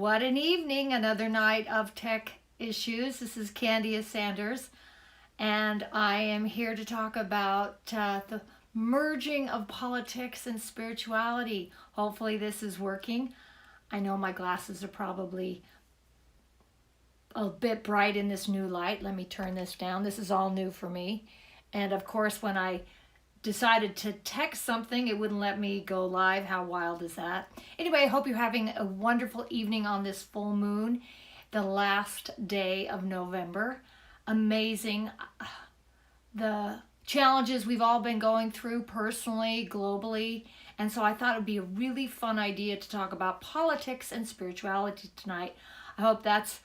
What an evening, another night of tech issues. This is Candia Sanders, and I am here to talk about the merging of politics and spirituality. Hopefully this is working. I know my glasses are probably a bit bright in this new light. Let me turn this down. This is all new for me. And of course, when I decided to text something, it wouldn't let me go live. How wild is that? Anyway, I hope you're having a wonderful evening on this full moon, the last day of November. Amazing. The challenges we've all been going through personally, globally. And so I thought it would be a really fun idea to talk about politics and spirituality tonight. I hope that's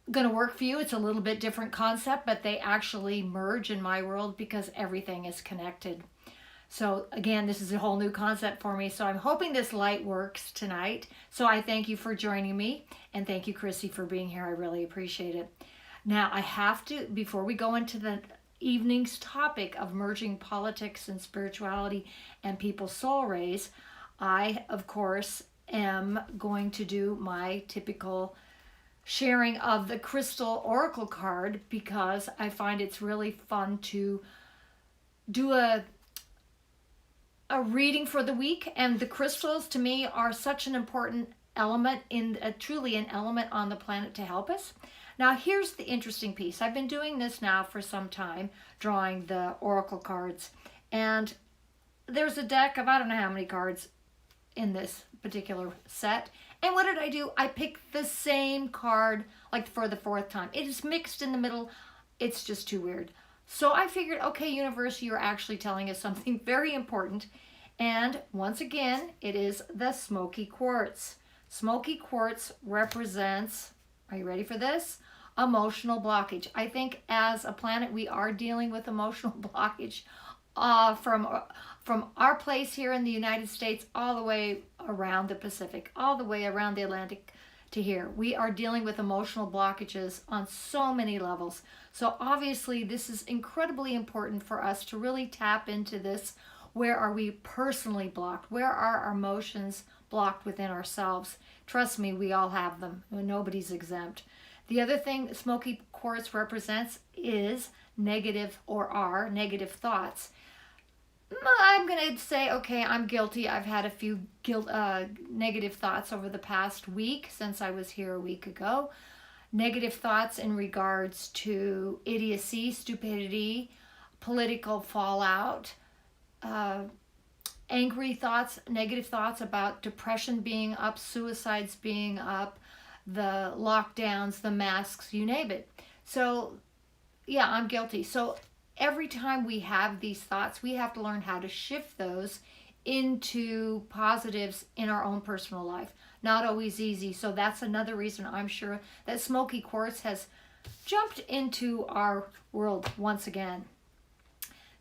going to work for you. It's a little bit different concept, but they actually merge in my world because everything is connected. So again, this is a whole new concept for me. So I'm hoping this light works tonight. So I thank you for joining me, and thank you, Chrissy, for being here. I really appreciate it. Now I have to, before we go into the evening's topic of merging politics and spirituality and people's soul rays, I, of course, am going to do my typical sharing of the crystal oracle card because I find it's really fun to do a reading for the week, and the crystals to me are such an important element truly an element on the planet to help us. Now here's the interesting piece. I've been doing this now for some time, drawing the oracle cards, and there's a deck of I don't know how many cards in this particular set. And what did I do? I picked the same card like for the fourth time. It is mixed in the middle. It's just too weird. So I figured, okay, universe, you're actually telling us something very important. And once again, it is the smoky quartz. Smoky quartz represents, are you ready for this? Emotional blockage. I think as a planet, we are dealing with emotional blockage from our place here in the United States all the way around the Pacific, all the way around the Atlantic to here. We are dealing with emotional blockages on so many levels. So obviously this is incredibly important for us to really tap into this. Where are we personally blocked? Where are our emotions blocked within ourselves? Trust me, we all have them. Nobody's exempt. The other thing that smoky quartz represents is negative negative thoughts. I'm going to say, okay, I'm guilty. I've had a few negative thoughts over the past week since I was here a week ago. Negative thoughts in regards to idiocy, stupidity, political fallout, angry thoughts, negative thoughts about depression being up, suicides being up, the lockdowns, the masks, you name it. So, yeah, I'm guilty. So every time we have these thoughts, we have to learn how to shift those into positives in our own personal life. Not always easy. So that's another reason I'm sure that smoky quartz has jumped into our world once again.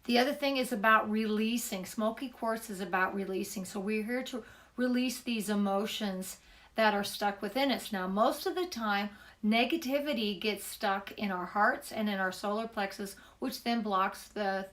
The other thing is about releasing. Smoky quartz is about releasing. So we're here to release these emotions that are stuck within us. Now, most of the time, negativity gets stuck in our hearts and in our solar plexus, which then blocks the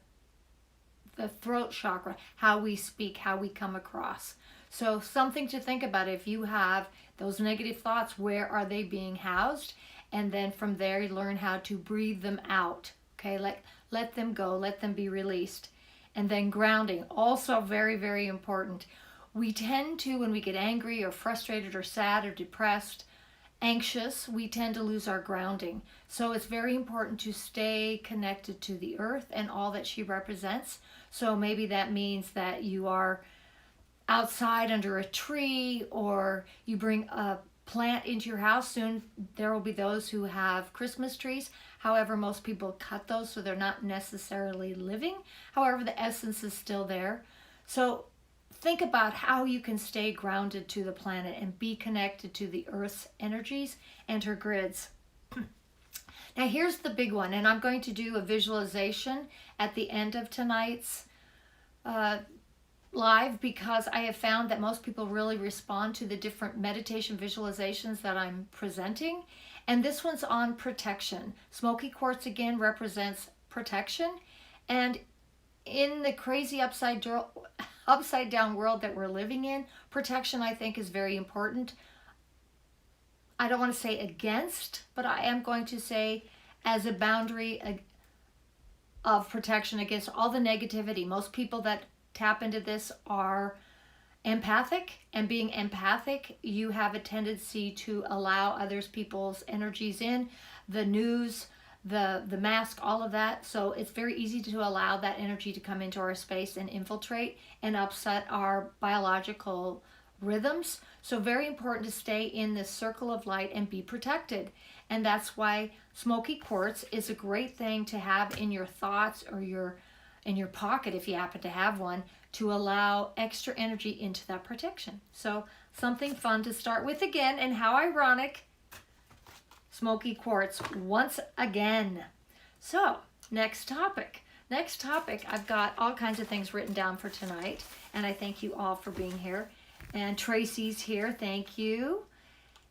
throat chakra, how we speak, how we come across. So something to think about. If you have those negative thoughts, where are they being housed? And then from there, you learn how to breathe them out. Okay, let them go, let them be released. And then grounding, also very, very important. We tend to, when we get angry or frustrated or sad or depressed, anxious, we tend to lose our grounding. So it's very important to stay connected to the earth and all that she represents. So maybe that means that you are outside under a tree, or you bring a plant into your house. Soon there will be those who have Christmas trees. However, most people cut those, so they're not necessarily living. However, the essence is still there. So think about how you can stay grounded to the planet and be connected to the Earth's energies and her grids. Now here's the big one, and I'm going to do a visualization at the end of tonight's live because I have found that most people really respond to the different meditation visualizations that I'm presenting. And this one's on protection. Smoky quartz again represents protection, and in the crazy upside down world that we're living in, protection I think is very important. I don't want to say against, but I am going to say as a boundary of protection against all the negativity. Most people that tap into this are empathic, and being empathic, you have a tendency to allow others people's energies in, the news, the mask, all of that. So it's very easy to allow that energy to come into our space and infiltrate and upset our biological rhythms. So very important to stay in this circle of light and be protected. And that's why smoky quartz is a great thing to have in your thoughts or in your pocket if you happen to have one, to allow extra energy into that protection. So something fun to start with again, and how ironic, smoky quartz once again. So next topic. I've got all kinds of things written down for tonight, and I thank you all for being here. And Tracy's here, thank you.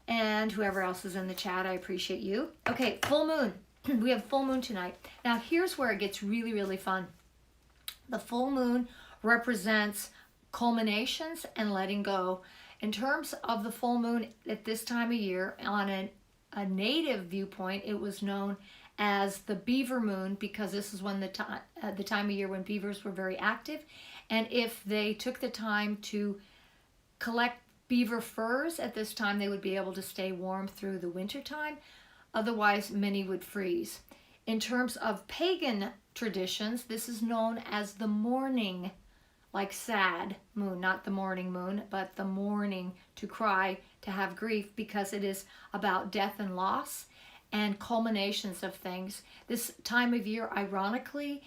And whoever else is in the chat, I appreciate you. Okay, full moon. We have full moon tonight. Now here's where it gets really, really fun. The full moon represents culminations and letting go. In terms of the full moon at this time of year, on a native viewpoint, it was known as the beaver moon, because this is when the time of year when beavers were very active. And if they took the time to collect beaver furs at this time, they would be able to stay warm through the winter time. Otherwise, many would freeze. In terms of pagan traditions, this is known as the mourning, like sad moon, not the morning moon, but the mourning, to cry, to have grief, because it is about death and loss and culminations of things. This time of year, ironically,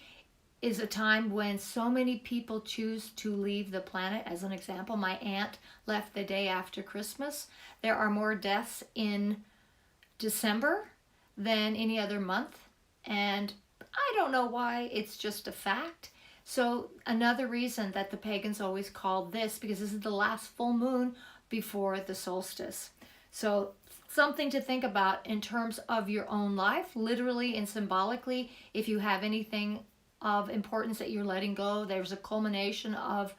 is a time when so many people choose to leave the planet. As an example, my aunt left the day after Christmas. There are more deaths in December than any other month, and I don't know why, it's just a fact. So another reason that the pagans always called this, because this is the last full moon before the solstice. So something to think about in terms of your own life, literally and symbolically. If you have anything of importance that you're letting go, there's a culmination of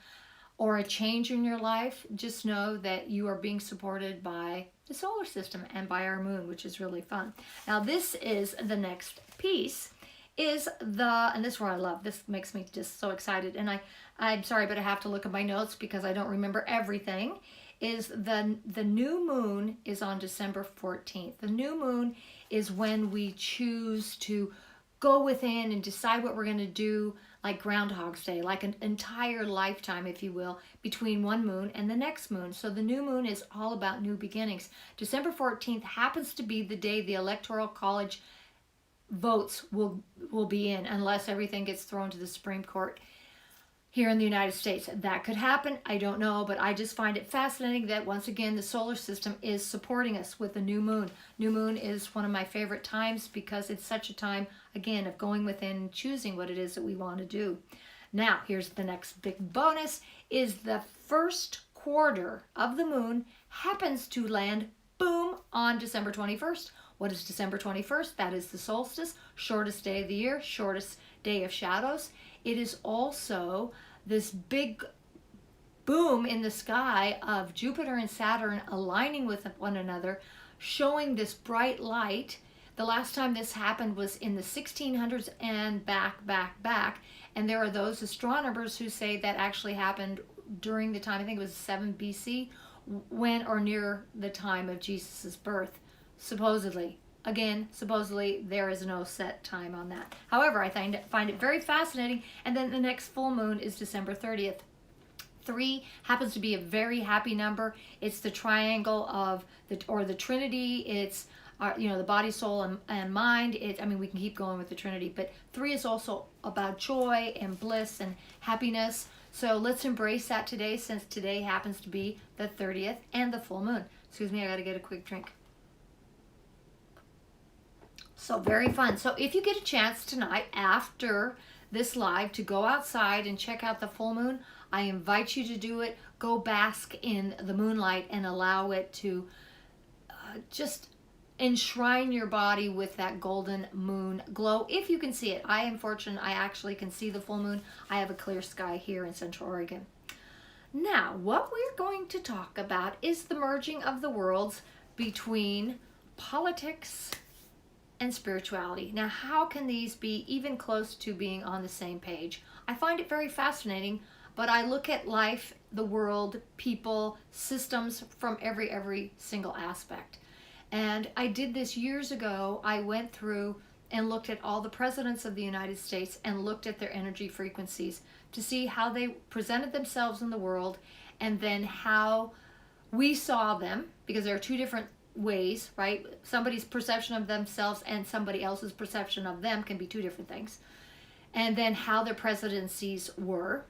or a change in your life, just know that you are being supported by the solar system and by our moon, which is really fun. Now this is the next piece, and this is where I love, this makes me just so excited, and I'm sorry, but I have to look at my notes because I don't remember everything, is the new moon is on December 14th. The new moon is when we choose to go within and decide what we're going to do, like Groundhog's Day, like an entire lifetime, if you will, between one moon and the next moon. So the new moon is all about new beginnings. December 14th happens to be the day the Electoral College votes will be in, unless everything gets thrown to the Supreme Court here in the United States. That could happen, I don't know, but I just find it fascinating that once again the solar system is supporting us with the new moon. New moon is one of my favorite times because it's such a time, again, of going within and choosing what it is that we want to do. Now, here's the next big bonus, is the first quarter of the moon happens to land, boom, on December 21st. What is December 21st? That is the solstice, shortest day of the year, shortest day of shadows. It is also this big boom in the sky of Jupiter and Saturn aligning with one another, showing this bright light. The last time this happened was in the 1600s and back. And there are those astronomers who say that actually happened during the time, I think it was 7 BC, when or near the time of Jesus's birth, supposedly. Again, supposedly there is no set time on that. However, I find it very fascinating. And then the next full moon is December 30th. 3 happens to be a very happy number. It's the triangle of the Trinity. It's the body, soul, and mind. We can keep going with the Trinity, but 3 is also about joy and bliss and happiness. So let's embrace that today, since today happens to be the 30th and the full moon. Excuse me, I gotta get a quick drink. So very fun. So if you get a chance tonight after this live to go outside and check out the full moon, I invite you to do it. Go bask in the moonlight and allow it to just enshrine your body with that golden moon glow, if you can see it. I am fortunate, I actually can see the full moon. I have a clear sky here in Central Oregon. Now, what we're going to talk about is the merging of the worlds between politics and spirituality. Now, how can these be even close to being on the same page? I find it very fascinating, but I look at life, the world, people, systems from every single aspect. And I did this years ago. I went through and looked at all the presidents of the United States and looked at their energy frequencies to see how they presented themselves in the world, and then how we saw them, because there are two different ways, right? Somebody's perception of themselves and somebody else's perception of them can be two different things. And then how their presidencies were.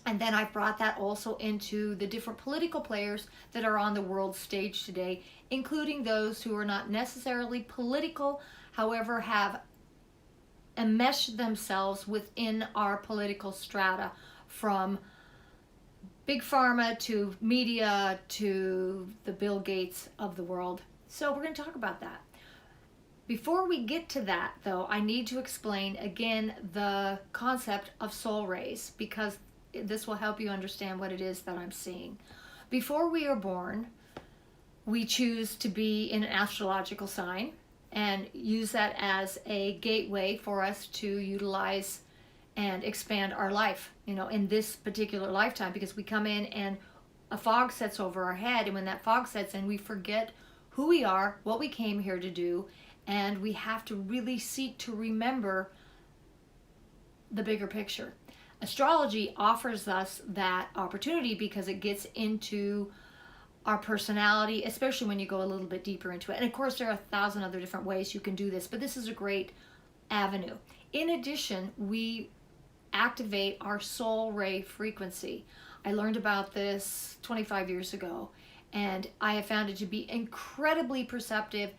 And then I brought that also into the different political players that are on the world stage today, including those who are not necessarily political, however, have enmeshed themselves within our political strata, from big pharma to media to the Bill Gates of the world. So we're going to talk about that. Before we get to that, though, I need to explain again the concept of soul rays, because this will help you understand what it is that I'm seeing. Before we are born, we choose to be in an astrological sign and use that as a gateway for us to utilize and expand our life, in this particular lifetime, because we come in and a fog sets over our head, and when that fog sets in, we forget who we are, what we came here to do, and we have to really seek to remember the bigger picture. Astrology offers us that opportunity because it gets into our personality, especially when you go a little bit deeper into it. And of course, there are 1,000 other different ways you can do this, but this is a great avenue. In addition, we activate our soul ray frequency. I learned about this 25 years ago, and I have found it to be incredibly perceptive,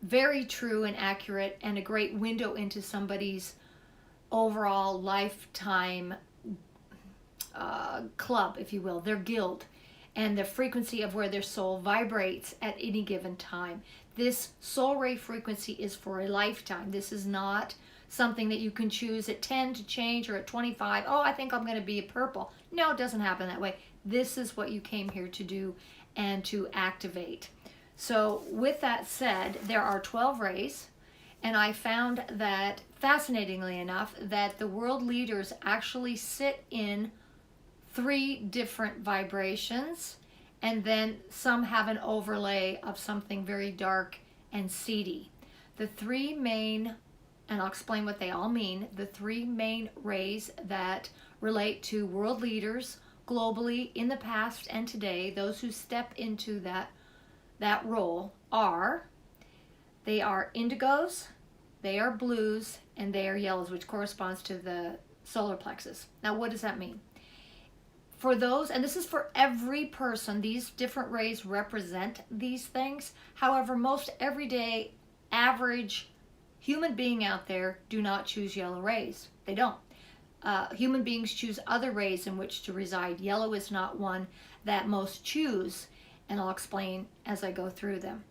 very true and accurate, and a great window into somebody's overall lifetime club, if you will, their guild, and the frequency of where their soul vibrates at any given time. This soul ray frequency is for a lifetime. This is not something that you can choose at 10 to change, or at 25, oh, I think I'm going to be a purple. No, it doesn't happen that way. This is what you came here to do and to activate. So with that said, there are 12 rays, and I found that, fascinatingly enough, that the world leaders actually sit in 3 different vibrations, and then some have an overlay of something very dark and seedy. The 3 main, and I'll explain what they all mean, the 3 main rays that relate to world leaders globally in the past and today, those who step into that role, they are indigos, they are blues, and they are yellows, which corresponds to the solar plexus. Now, what does that mean? For those, and this is for every person, these different rays represent these things. However, most everyday, average human being out there do not choose yellow rays. They don't. Human beings choose other rays in which to reside. Yellow is not one that most choose, and I'll explain as I go through them.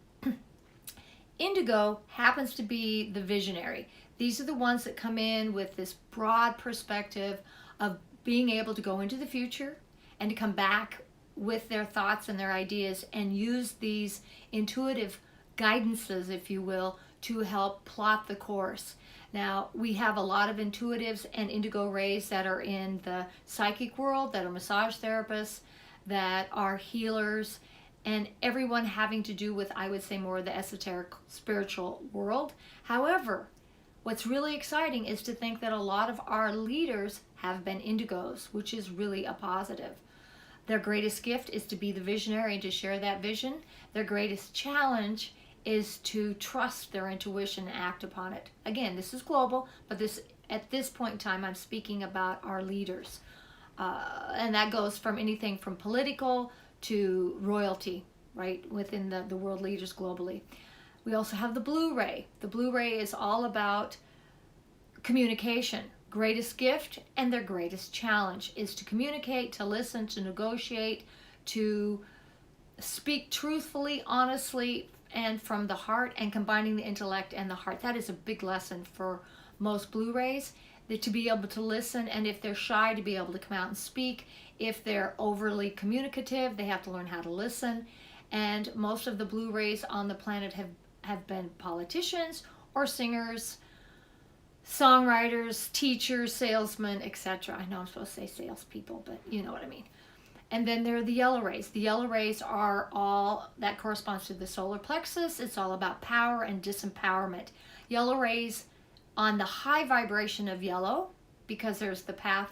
Indigo happens to be the visionary. These are the ones that come in with this broad perspective of being able to go into the future and to come back with their thoughts and their ideas and use these intuitive guidances, if you will, to help plot the course. Now, we have a lot of intuitives and indigo rays that are in the psychic world, that are massage therapists, that are healers, and everyone having to do with, I would say, more of the esoteric spiritual world. However, what's really exciting is to think that a lot of our leaders have been indigos, which is really a positive. Their greatest gift is to be the visionary and to share that vision. Their greatest challenge is to trust their intuition and act upon it. Again, this is global, but at this point in time, I'm speaking about our leaders. And that goes from anything from political to royalty, right, within the world leaders globally. We also have the blue ray. The blue ray is all about communication. Greatest gift and their greatest challenge is to communicate, to listen, to negotiate, to speak truthfully, honestly, and from the heart, and combining the intellect and the heart. That is a big lesson for most blue rays, that to be able to listen, and if they're shy, to be able to come out and speak. If they're overly communicative, they have to learn how to listen. And most of the blue rays on the planet have been politicians or singers, songwriters, teachers, salesmen, etc. I know I'm supposed to say salespeople, but you know what I mean. And then there are the yellow rays. The yellow rays are all, that corresponds to the solar plexus. It's all about power and disempowerment. Yellow rays on the high vibration of yellow, because there's the path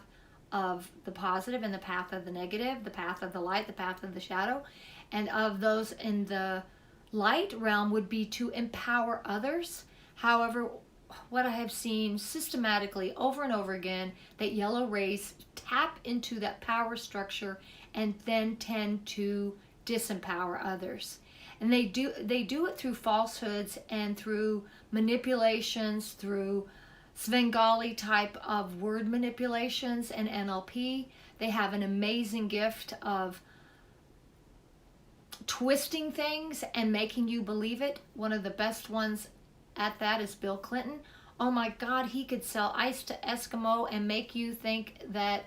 of the positive and the path of the negative, the path of the light, the path of the shadow. And of those in the light realm would be to empower others. However, what I have seen systematically over and over again, that yellow rays tap into that power structure and then tend to disempower others. And they do it through falsehoods and through manipulations, through Svengali type of word manipulations and NLP. They have an amazing gift of twisting things and making you believe it. One of the best ones at that is Bill Clinton. Oh my God, he could sell ice to Eskimo and make you think that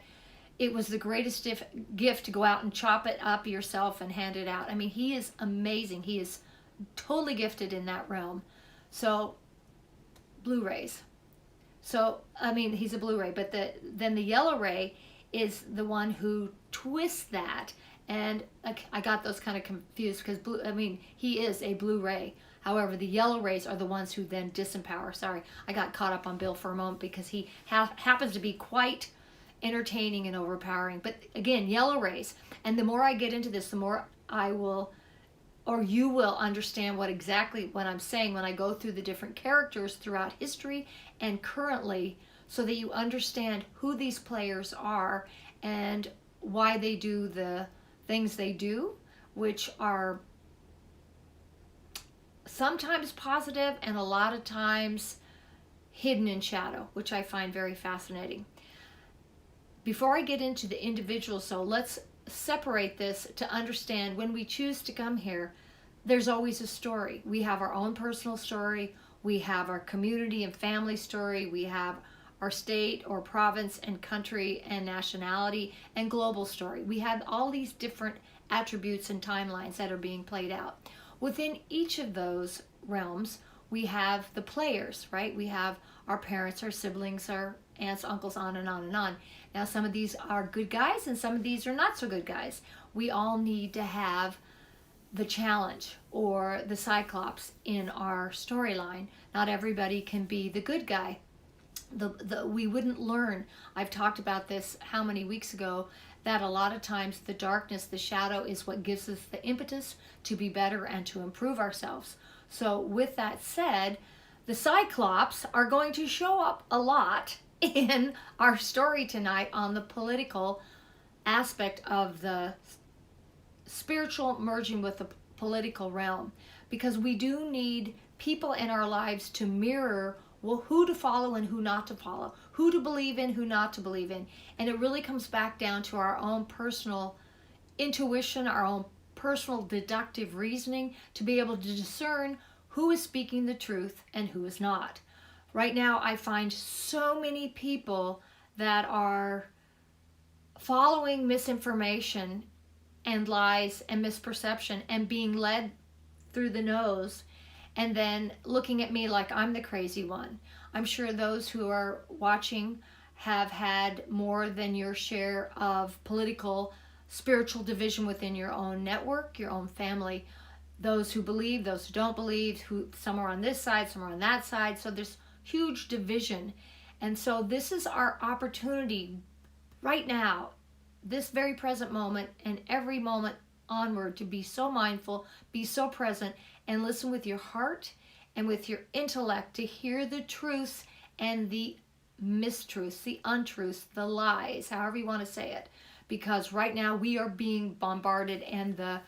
it was the greatest gift to go out and chop it up yourself and hand it out. I mean, he is amazing. He is totally gifted in that realm. So, blue rays. So, I mean, he's a blue ray, but then the yellow ray is the one who twists that. And I got those kind of confused because he is a blue ray. However, the yellow rays are the ones who then disempower. Sorry, I got caught up on Bill for a moment because he happens to be quite entertaining and overpowering. But again, yellow rays. And the more I get into this, the more I will, or you will understand what I'm saying when I go through the different characters throughout history and currently, so that you understand who these players are and why they do the things they do, which are sometimes positive and a lot of times hidden in shadow, which I find very fascinating. Before I get into the individuals, so let's separate this to understand when we choose to come here, there's always a story. We have our own personal story, we have our community and family story, we have our state or province and country and nationality and global story. We have all these different attributes and timelines that are being played out. Within each of those realms, we have the players, right? We have our parents, our siblings, our aunts, uncles, on and on and on. Now, some of these are good guys and some of these are not so good guys. We all need to have the challenge or the cyclops in our storyline. Not everybody can be the good guy. We wouldn't learn. I've talked about this how many weeks ago, that a lot of times the darkness, the shadow, is what gives us the impetus to be better and to improve ourselves. So with that said, the cyclops are going to show up a lot in our story tonight on the political aspect of the spiritual merging with the political realm, because we do need people in our lives to mirror, well, who to follow and who not to follow, who to believe in, who not to believe in. And it really comes back down to our own personal intuition, our own personal deductive reasoning to be able to discern who is speaking the truth and who is not. Right now, I find so many people that are following misinformation and lies and misperception and being led through the nose and then looking at me like I'm the crazy one. I'm sure those who are watching have had more than your share of political, spiritual division within your own network, your own family. Those who believe, those who don't believe, who some are on this side, some are on that side. So there's huge division. And so this is our opportunity right now, this very present moment and every moment onward, to be so mindful, be so present, and listen with your heart and with your intellect to hear the truths and the mistruths, the untruths, the lies, however you want to say it. Because right now we are being bombarded, and the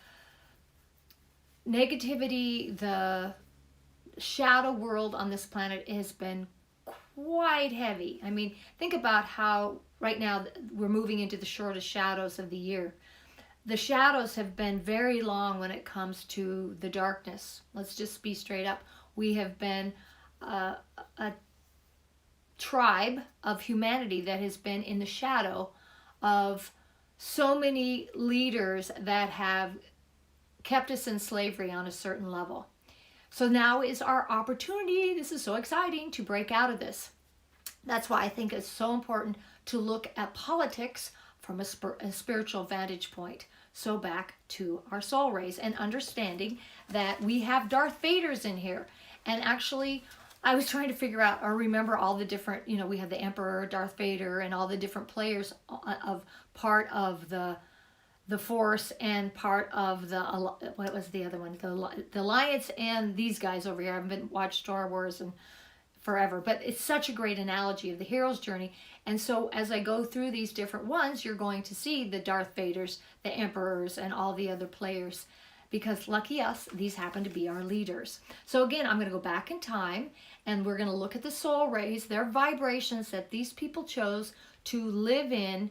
negativity, the shadow world on this planet has been quite heavy. I mean, think about how right now we're moving into the shortest shadows of the year. The shadows have been very long when it comes to the darkness. Let's just be straight up. We have been a tribe of humanity that has been in the shadow of so many leaders that have kept us in slavery on a certain level. So now is our opportunity, this is so exciting, to break out of this. That's why I think it's so important to look at politics from a spiritual vantage point. So back to our soul rays and understanding that we have Darth Vaders in here. And actually, I was trying to figure out or remember all the different, we have the Emperor, Darth Vader, and all the different players of part of the Force and part of the, what was the other one? The Alliance and these guys over here. I haven't watched Star Wars and forever, but it's such a great analogy of the hero's journey. And so as I go through these different ones, you're going to see the Darth Vaders, the Emperors, and all the other players, because lucky us, these happen to be our leaders. So again, I'm going to go back in time and we're going to look at the soul rays, their vibrations that these people chose to live in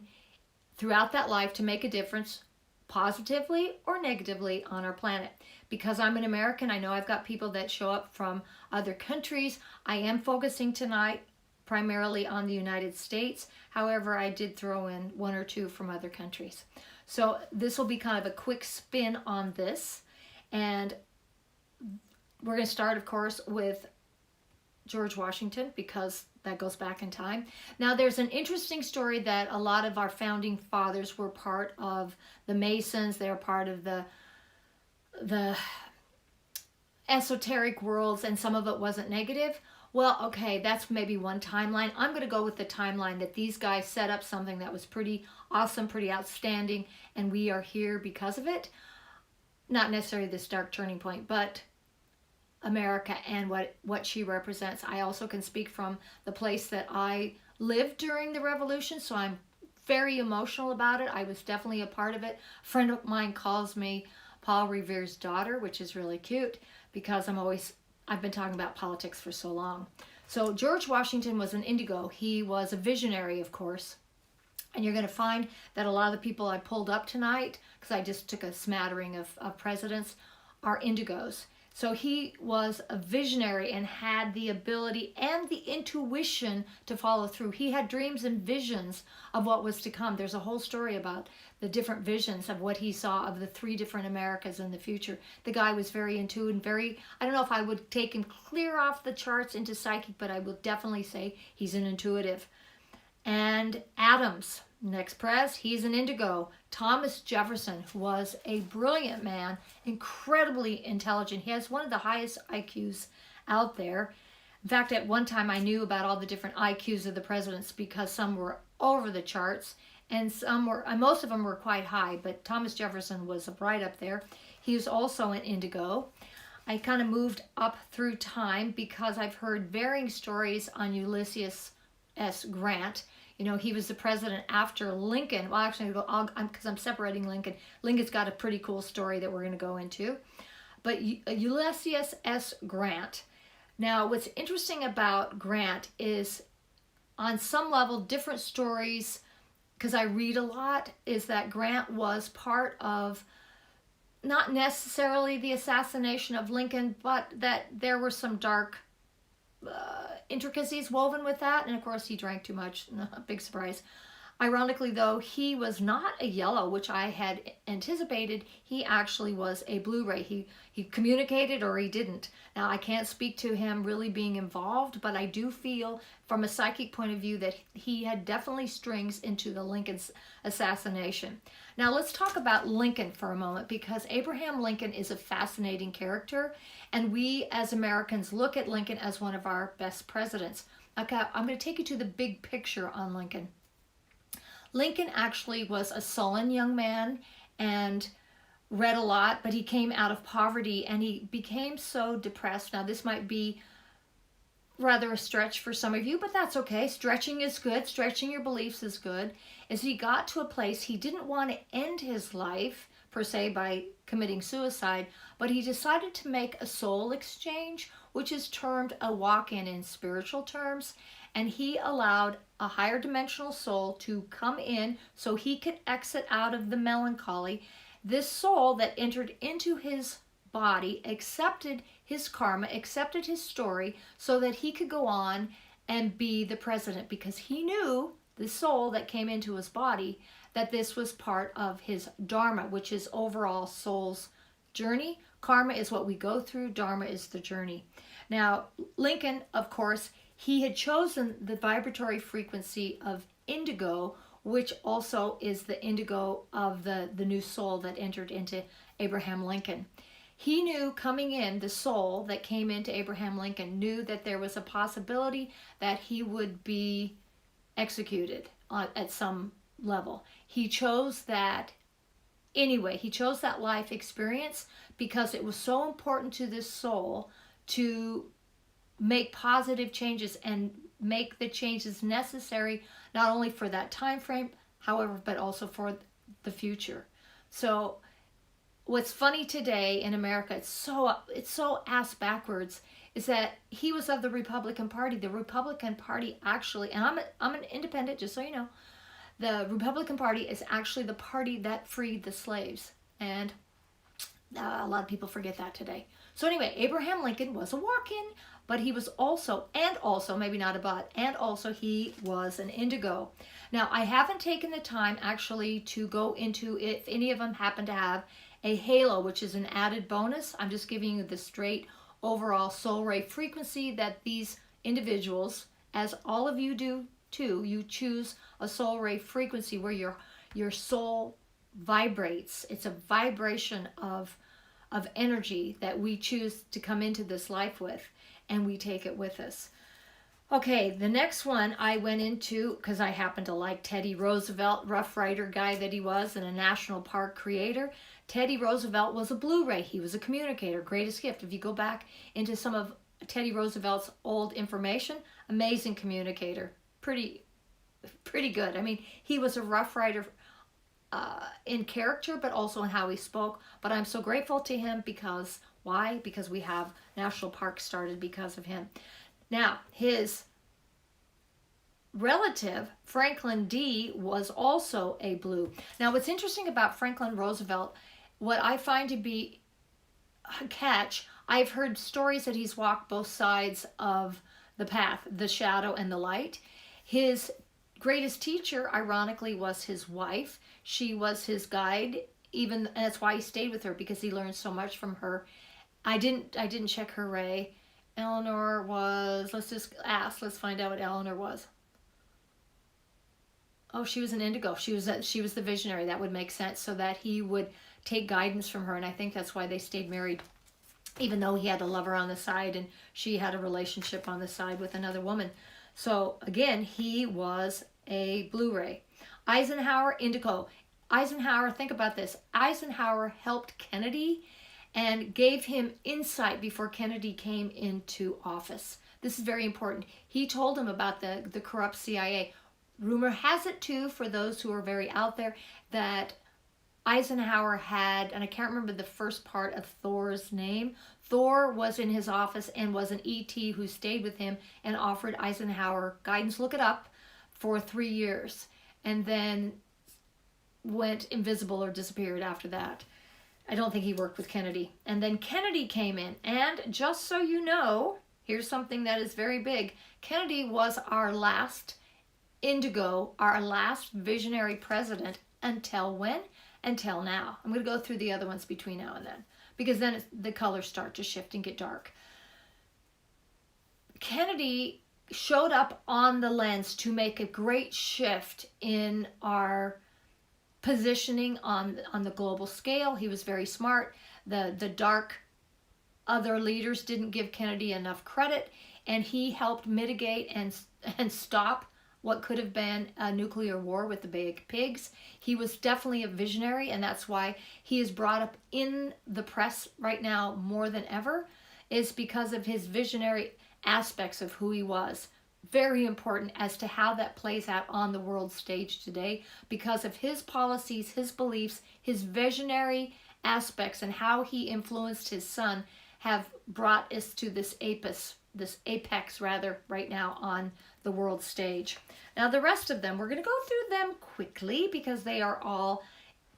throughout that life to make a difference, positively or negatively, on our planet. Because I'm an American, I know I've got people that show up from other countries. I am focusing tonight primarily on the United States. However, I did throw in one or two from other countries. So this will be kind of a quick spin on this. And we're going to start, of course, with George Washington, because that goes back in time. Now, there's an interesting story that a lot of our founding fathers were part of the Masons. They were part of the esoteric worlds, and some of it wasn't negative. Well, okay, that's maybe one timeline. I'm going to go with the timeline that these guys set up something that was pretty awesome, pretty outstanding, and we are here because of it. Not necessarily this dark turning point, but America and what she represents. I also can speak from the place that I lived during the Revolution, so I'm very emotional about it. I was definitely a part of it. A friend of mine calls me Paul Revere's daughter, which is really cute because I've been talking about politics for so long. So George Washington was an indigo. He was a visionary, of course. And you're going to find that a lot of the people I pulled up tonight, because I just took a smattering of presidents, are indigos. So he was a visionary and had the ability and the intuition to follow through. He had dreams and visions of what was to come. There's a whole story about the different visions of what he saw of the 3 different Americas in the future. The guy was very intuitive, I don't know if I would take him clear off the charts into psychic, but I will definitely say he's an intuitive. And Adams, next press, he's an indigo. Thomas Jefferson was a brilliant man, incredibly intelligent. He has one of the highest IQs out there. In fact, at one time I knew about all the different IQs of the presidents because some were over the charts and most of them were quite high, but Thomas Jefferson was right up there. He was also an indigo. I kind of moved up through time because I've heard varying stories on Ulysses S. Grant. He was the president after Lincoln. Well, actually, because I'm separating Lincoln. Lincoln's got a pretty cool story that we're going to go into. But Ulysses S. Grant. Now, what's interesting about Grant is, on some level, different stories, because I read a lot, is that Grant was part of, not necessarily the assassination of Lincoln, but that there were some dark intricacies woven with that. And of course, he drank too much. Big surprise. Ironically, though, he was not a yellow, which I had anticipated. He actually was a blue ray. He communicated or he didn't. Now, I can't speak to him really being involved, but I do feel from a psychic point of view that he had definitely strings into the Lincoln's assassination. Now, let's talk about Lincoln for a moment, because Abraham Lincoln is a fascinating character, and we as Americans look at Lincoln as one of our best presidents. Okay, I'm going to take you to the big picture on Lincoln. Lincoln actually was a sullen young man and read a lot, but he came out of poverty and he became so depressed. Now, this might be rather a stretch for some of you, but that's okay. Stretching is good. Stretching your beliefs is good. As he got to a place, he didn't want to end his life, per se, by committing suicide, but he decided to make a soul exchange, which is termed a walk-in in spiritual terms. And he allowed a higher dimensional soul to come in so he could exit out of the melancholy. This soul that entered into his body accepted his karma, accepted his story, so that he could go on and be the president, because he knew, the soul that came into his body, that this was part of his dharma, which is overall soul's journey. Karma is what we go through. Dharma is the journey. Now, Lincoln, of course, he had chosen the vibratory frequency of indigo, which also is the indigo of the new soul that entered into Abraham Lincoln. He knew coming in, the soul that came into Abraham Lincoln knew that there was a possibility that he would be executed at some level. He chose that anyway. He chose that life experience because it was so important to this soul to make positive changes and make the changes necessary, not only for that time frame, however, but also for the future. So what's funny today in America, it's so ass backwards, is that he was of the Republican Party. The Republican Party actually, and I'm an independent, just so you know, the Republican Party is actually the party that freed the slaves. And a lot of people forget that today. So anyway, Abraham Lincoln was a walk-in, but he was also, maybe not a but, and also he was an indigo. Now, I haven't taken the time actually to go into if any of them happen to have a halo, which is an added bonus. I'm just giving you the straight overall soul ray frequency that these individuals, as all of you do too, you choose a soul ray frequency where your soul vibrates. It's a vibration of energy that we choose to come into this life with, and we take it with us. Okay, the next one I went into because I happen to like Teddy Roosevelt, Rough Rider guy that he was, and a national park creator. Teddy Roosevelt was a Blu-ray. He was a communicator. Greatest gift. If you go back into some of Teddy Roosevelt's old information, amazing communicator. Pretty good. I mean, he was a Rough Rider in character, but also in how he spoke. But I'm so grateful to him because, why? Because we have national parks started because of him. Now, his relative, Franklin D., was also a blue. Now, what's interesting about Franklin Roosevelt, what I find to be a catch, I've heard stories that he's walked both sides of the path, the shadow and the light. His greatest teacher, ironically, was his wife. She was his guide, and that's why he stayed with her, because he learned so much from her. I didn't check her ray. Eleanor was, let's find out what Eleanor was. Oh, she was an indigo. She was the visionary. That would make sense, so that he would take guidance from her, and I think that's why they stayed married, even though he had a lover on the side and she had a relationship on the side with another woman. So again, he was a Blu-ray. Eisenhower, indigo. Eisenhower, think about this. Eisenhower helped Kennedy and gave him insight before Kennedy came into office. This is very important. He told him about the corrupt CIA. Rumor has it too, for those who are very out there, that Eisenhower had, and I can't remember the first part of Thor's name. Thor was in his office and was an ET who stayed with him and offered Eisenhower guidance, look it up, for 3 years, and then went invisible or disappeared after that. I don't think he worked with Kennedy. And then Kennedy came in, and just so you know, here's something that is very big. Kennedy was our last indigo, our last visionary president until when? Until now. I'm going to go through the other ones between now and then, because then the colors start to shift and get dark. Kennedy showed up on the lens to make a great shift in our positioning on the global scale. He was very smart. The dark other leaders didn't give Kennedy enough credit, and he helped mitigate and stop what could have been a nuclear war with the big pigs. He was definitely a visionary, and that's why he is brought up in the press right now more than ever, is because of his visionary aspects of who he was. Very important as to how that plays out on the world stage today, because of his policies, his beliefs, his visionary aspects, and how he influenced his son have brought us to this apex right now on the world stage. Now the rest of them, we're going to go through them quickly because they are all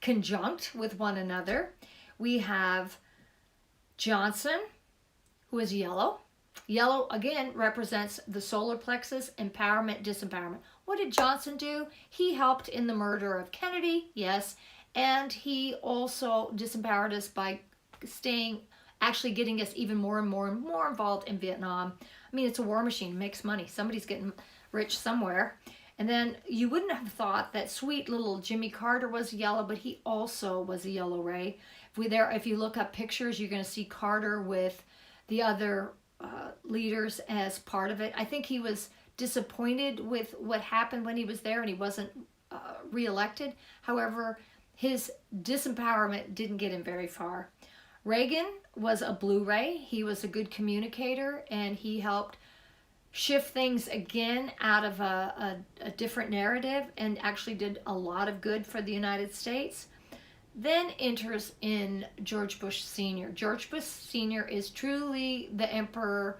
conjunct with one another. We have Johnson, who is yellow. Yellow, again, represents the solar plexus, empowerment, disempowerment. What did Johnson do? He helped in the murder of Kennedy, yes, and he also disempowered us by actually getting us even more and more and more involved in Vietnam. I mean, it's a war machine, it makes money. Somebody's getting rich somewhere. And then you wouldn't have thought that sweet little Jimmy Carter was yellow, but he also was a yellow ray. If you look up pictures, you're going to see Carter with the other leaders as part of it. I think he was disappointed with what happened when he was there and he wasn't reelected. However, his disempowerment didn't get him very far. Reagan was a blue ray. He was a good communicator and he helped shift things again out of a different narrative and actually did a lot of good for the United States. Then enters in George Bush Sr. George Bush Sr. is truly the emperor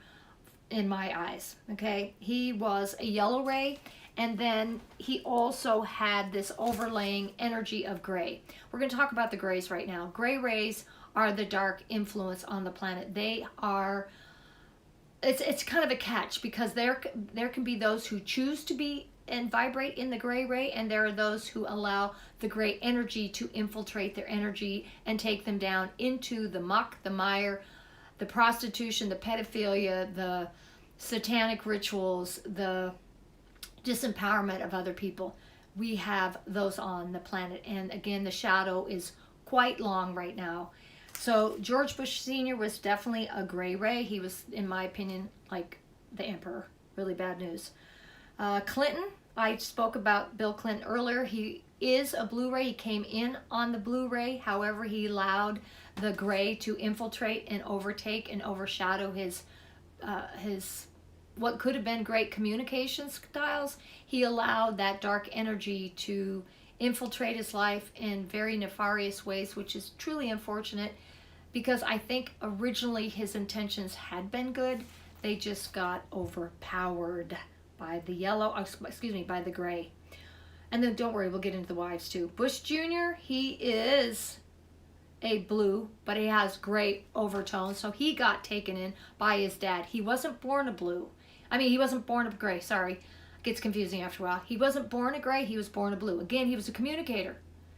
in my eyes, okay? He was a yellow ray, and then he also had this overlaying energy of gray. We're going to talk about the grays right now. Gray rays are the dark influence on the planet. They are, it's kind of a catch because there can be those who choose to be and vibrate in the gray ray, and there are those who allow the gray energy to infiltrate their energy and take them down into the muck, the mire, the prostitution, the pedophilia, the satanic rituals, the disempowerment of other people. We have those on the planet, and again, the shadow is quite long right now. So George Bush Sr. was definitely a gray ray. He was, in my opinion, like the emperor. Really bad news. Clinton, I spoke about Bill Clinton earlier. He is a blue ray. He came in on the blue ray. However, he allowed the gray to infiltrate and overtake and overshadow his what could have been great communication styles. He allowed that dark energy to infiltrate his life in very nefarious ways, which is truly unfortunate because I think originally his intentions had been good. They just got overpowered by the by the gray. And then don't worry, we'll get into the wives too. Bush Jr., he is a blue, but he has gray overtones, so he got taken in by his dad. He wasn't born a blue. He wasn't born a gray, sorry. Gets confusing after a while. He wasn't born a gray, he was born a blue. Again, he was a communicator.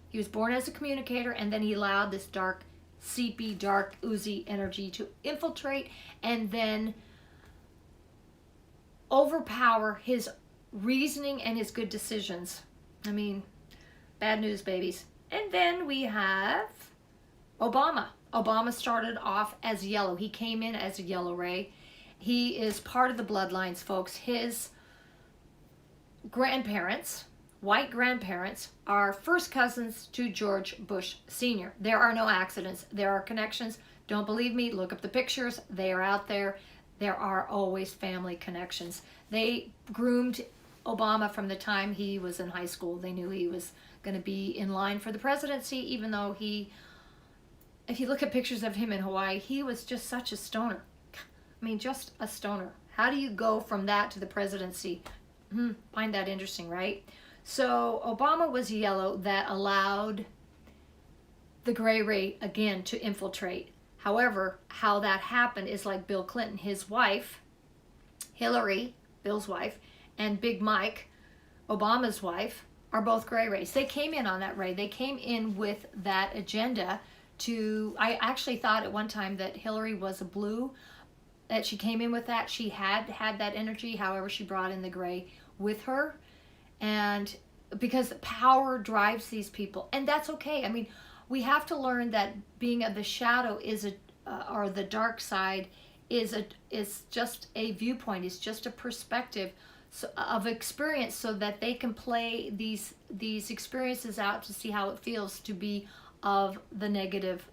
He was born as a communicator, and then he allowed this dark, seepy, dark, oozy energy to infiltrate and then overpower his reasoning and his good decisions. Bad news, babies. And then we have Obama. Obama started off as yellow. He came in as a yellow ray. He is part of the bloodlines, folks. His grandparents, white grandparents, are first cousins to George Bush Sr. There are no accidents. There are connections. Don't believe me? Look up the pictures. They are out there. There are always family connections. They groomed Obama from the time he was in high school. They knew he was going to be in line for the presidency, even though if you look at pictures of him in Hawaii, he was just such a stoner. Just a stoner. How do you go from that to the presidency? Find that interesting, right? So Obama was yellow that allowed the gray ray again to infiltrate. However, how that happened is like Bill Clinton. His wife, Hillary, Bill's wife, and Big Mike, Obama's wife, are both gray rays. They came in on that ray. They came in with that agenda I actually thought at one time that Hillary was a blue, that she came in with that. She had that energy. However, she brought in the gray with her. And because power drives these people. And that's okay. We have to learn that being of the shadow or the dark side is just a viewpoint. It's just a perspective of experience, so that they can play these experiences out to see how it feels to be of the negative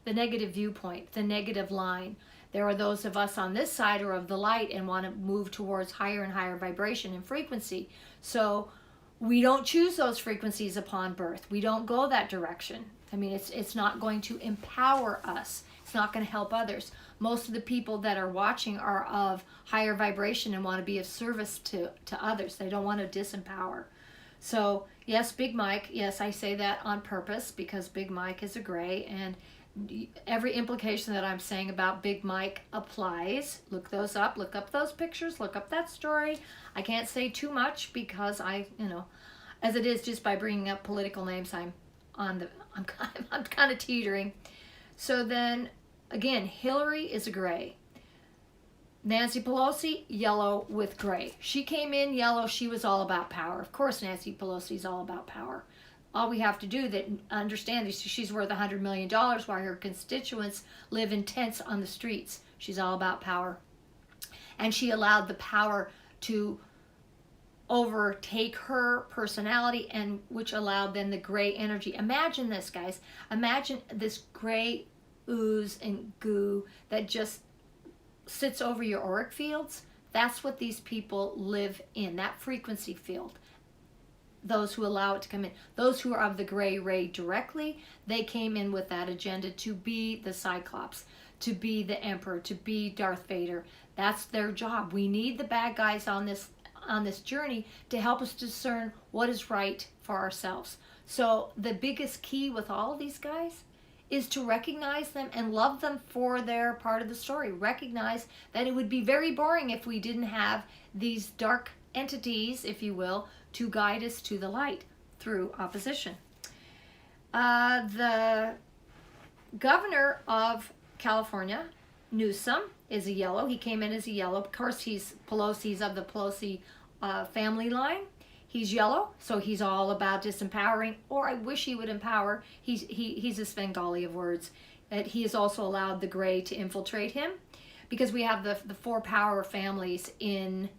viewpoint, the negative line. There are those of us on this side or of the light and want to move towards higher and higher vibration and frequency. So we don't choose those frequencies upon birth. We don't go that direction. It's not going to empower us. It's not going to help others. Most of the people that are watching are of higher vibration and want to be of service to others. They don't want to disempower. So yes, Big Mike, yes, I say that on purpose because Big Mike is a gray, and every implication that I'm saying about Big Mike applies. Look those up, look up those pictures, look up that story. I can't say too much because as it is just by bringing up political names, I'm kind kind of teetering. So then, again, Hillary is a gray. Nancy Pelosi, yellow with gray. She came in yellow. She was all about power. Of course, Nancy Pelosi is all about power. All we have to do that understand is she's worth $100 million while her constituents live in tents on the streets. She's all about power. And she allowed the power to overtake her personality, and which allowed then the gray energy. Imagine this, guys. Imagine this gray ooze and goo that just sits over your auric fields. That's what these people live in, that frequency field. Those who allow it to come in, those who are of the gray ray directly, they came in with that agenda to be the Cyclops, to be the Emperor, to be Darth Vader. That's their job. We need the bad guys on this journey to help us discern what is right for ourselves. So the biggest key with all of these guys is to recognize them and love them for their part of the story. Recognize that it would be very boring if we didn't have these dark entities, if you will, to guide us to the light through opposition. The governor of California, Newsom, is a yellow. He came in as a yellow. Of course, he's of the Pelosi family line. He's yellow, so he's all about disempowering, or I wish he would empower. He's a Svengali of words. He has also allowed the gray to infiltrate him, because we have the four power families in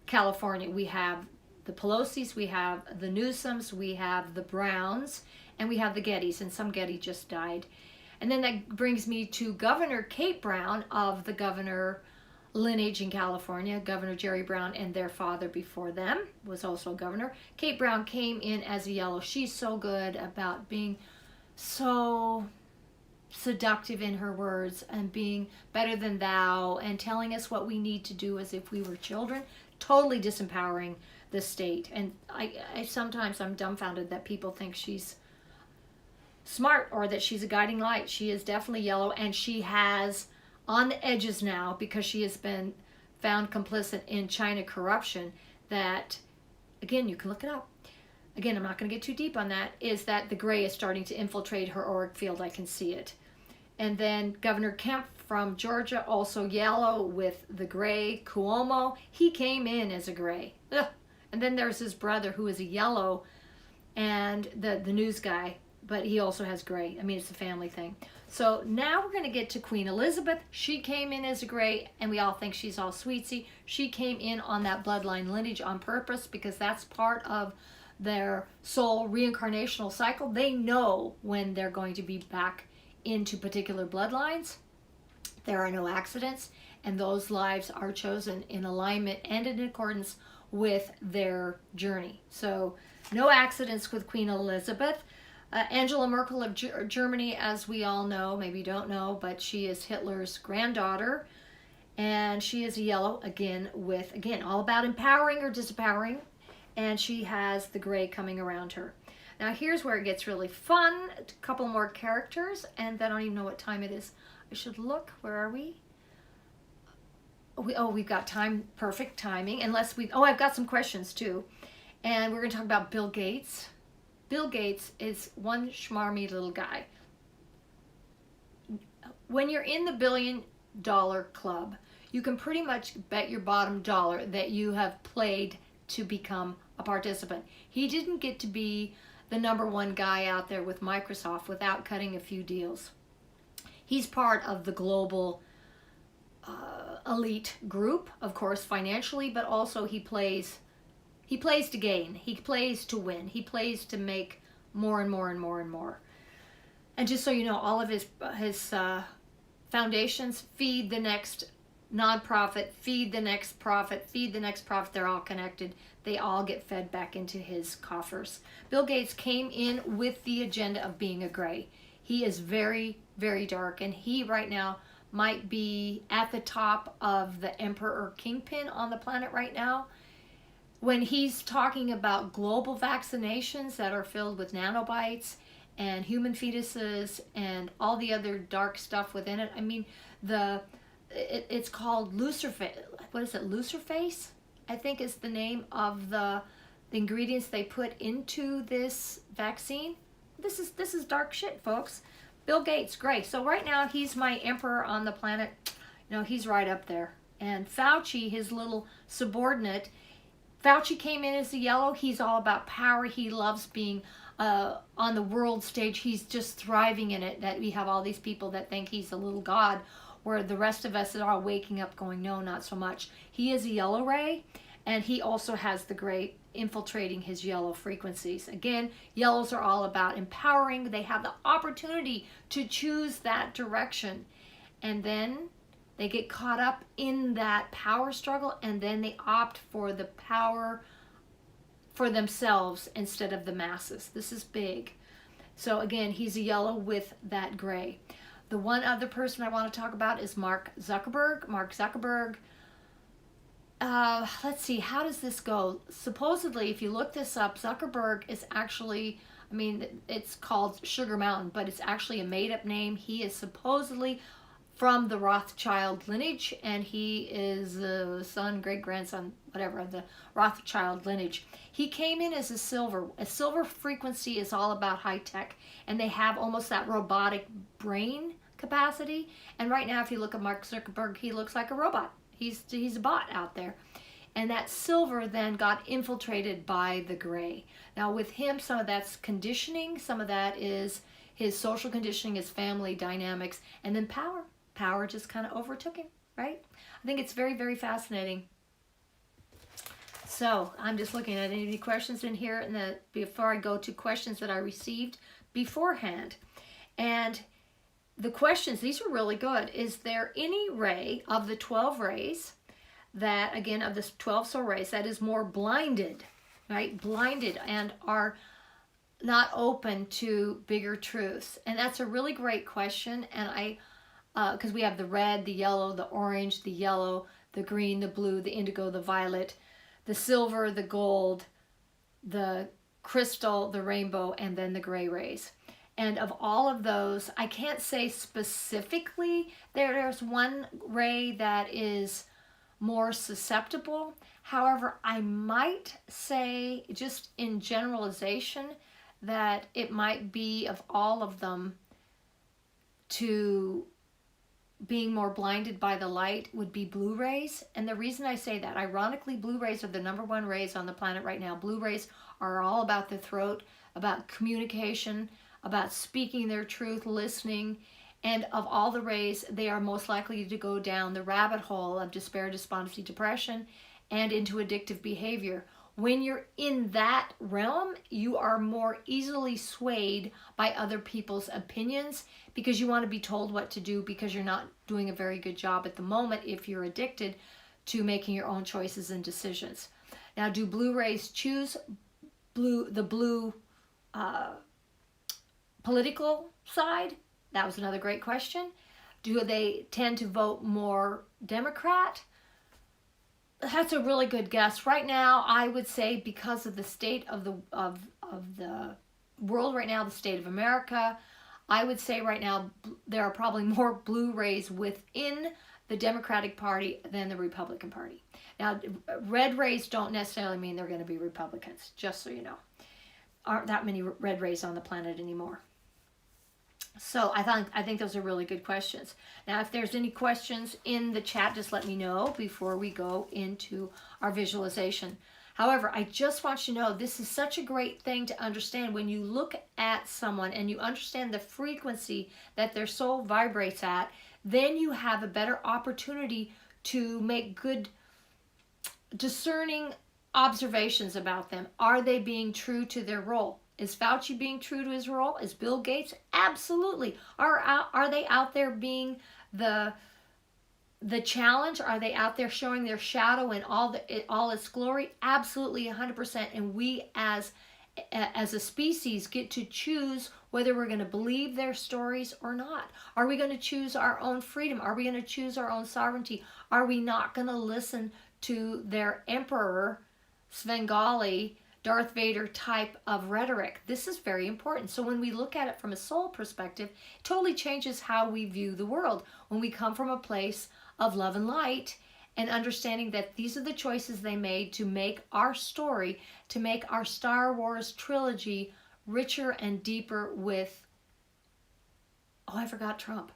California. We have the Pelosis, we have the Newsoms, we have the Browns, and we have the Gettys, and some Getty just died. And then that brings me to Governor Kate Brown of the governor lineage in California. Governor Jerry Brown and their father before them was also a governor. Kate Brown came in as a yellow. She's so good about being so seductive in her words and being better than thou and telling us what we need to do as if we were children, totally disempowering the state. And I sometimes I'm dumbfounded that people think she's smart or that she's a guiding light. She is definitely yellow, and she has on the edges now, because she has been found complicit in China corruption, that, again, you can look it up. Again, I'm not going to get too deep on that, is that the gray is starting to infiltrate her auric field. I can see it. And then Governor Kemp from Georgia, also yellow with the gray. Cuomo, he came in as a gray. Ugh. And then there's his brother who is a yellow, and the news guy, but he also has gray. I mean, it's a family thing. So now we're going to get to Queen Elizabeth. She came in as a gray, and we all think she's all sweetsy. She came in on that bloodline lineage on purpose, because that's part of their soul reincarnational cycle. They know when they're going to be back into particular bloodlines. There are no accidents, and those lives are chosen in alignment and in accordance with their journey. So no accidents with Queen Elizabeth. Angela Merkel of Germany, as we all know, maybe you don't know, but she is Hitler's granddaughter, and she is a yellow, again, with, again, all about empowering or disempowering, and she has the gray coming around her. Now here's where it gets really fun. A couple more characters, and then I don't even know what time it is. I should look. Where are we? We've got time, perfect timing, unless I've got some questions too. And we're going to talk about Bill Gates. Bill Gates is one schmarmy little guy. When you're in the $1 billion club, you can pretty much bet your bottom dollar that you have played to become a participant. He didn't get to be the #1 guy out there with Microsoft without cutting a few deals. He's part of the global elite group, of course, financially, but also he plays to gain. He plays to win. He plays to make more and more and more and more. And just so you know, all of his foundations feed the next nonprofit, feed the next profit, feed the next profit. They're all connected. They all get fed back into his coffers. Bill Gates came in with the agenda of being a gray. He is very, very dark, and he right now might be at the top of the emperor kingpin on the planet right now. When he's talking about global vaccinations that are filled with nanobites and human fetuses and all the other dark stuff within it. I mean, it's called Lucifer. What is it? Luciferase, I think, is the name of the ingredients they put into this vaccine. this is dark shit, folks. Bill Gates, gray. So right now he's my emperor on the planet. You know, he's right up there. And Fauci, his little subordinate, Fauci came in as the yellow. He's all about power. He loves being on the world stage. He's just thriving in it. That we have all these people that think he's a little god, where the rest of us are all waking up going, no, not so much. He is a yellow ray, and he also has the gray infiltrating his yellow frequencies. Again, yellows are all about empowering. They have the opportunity to choose that direction. And then they get caught up in that power struggle, and then they opt for the power for themselves instead of the masses. This is big. So again, he's a yellow with that gray. The one other person I want to talk about is Mark Zuckerberg. Mark Zuckerberg, let's see, how does this go? Supposedly, if you look this up, Zuckerberg is actually, I mean, it's called Sugar Mountain, but it's actually a made-up name. He is supposedly from the Rothschild lineage, and he is a son, great-grandson, whatever, of the Rothschild lineage. He came in as a silver. A silver frequency is all about high-tech, and they have almost that robotic brain capacity. And right now, if you look at Mark Zuckerberg, he looks like a robot. He's a bot out there. And that silver then got infiltrated by the gray. Now with him, some of that's conditioning, some of that is his social conditioning, his family dynamics, and then power. Power just kind of overtook him, right? I think it's very, very fascinating. So I'm just looking at any questions in here before I go to questions that I received beforehand. And the questions, these are really good. Is there any ray of the 12 rays that, again, of the 12 soul rays, that is more blinded, right? Blinded and are not open to bigger truths? And that's a really great question. And because we have the red, the yellow, the orange, the yellow, the green, the blue, the indigo, the violet, the silver, the gold, the crystal, the rainbow, and then the gray rays. And of all of those, I can't say specifically there's one ray that is more susceptible. However, I might say, just in generalization, that it might be of all of them to being more blinded by the light would be blue rays. And the reason I say that, ironically, blue rays are the #1 rays on the planet right now. Blue rays are all about the throat, about communication, about speaking their truth, listening, and of all the rays, they are most likely to go down the rabbit hole of despair, despondency, depression, and into addictive behavior. When you're in that realm, you are more easily swayed by other people's opinions because you want to be told what to do because you're not doing a very good job at the moment if you're addicted to making your own choices and decisions. Now, do blue rays choose the blue political side? That was another great question. Do they tend to vote more Democrat? That's a really good guess. Right now, I would say because of the state of the world right now, the state of America, I would say right now there are probably more blue rays within the Democratic Party than the Republican Party. Now, red rays don't necessarily mean they're going to be Republicans, just so you know. Aren't that many red rays on the planet anymore. So I think those are really good questions. Now, if there's any questions in the chat, just let me know before we go into our visualization. However, I just want you to know this is such a great thing to understand when you look at someone and you understand the frequency that their soul vibrates at, then you have a better opportunity to make good, discerning observations about them. Are they being true to their role? Is Fauci being true to his role? Is Bill Gates? Absolutely. Are they out there being the challenge? Are they out there showing their shadow in all its glory? Absolutely, 100%. And we as a species get to choose whether we're going to believe their stories or not. Are we going to choose our own freedom? Are we going to choose our own sovereignty? Are we not going to listen to their emperor, Svengali, Darth Vader type of rhetoric? This is very important. So when we look at it from a soul perspective, it totally changes how we view the world. When we come from a place of love and light and understanding that these are the choices they made to make our story, to make our Star Wars trilogy richer and deeper with, oh, I forgot Trump,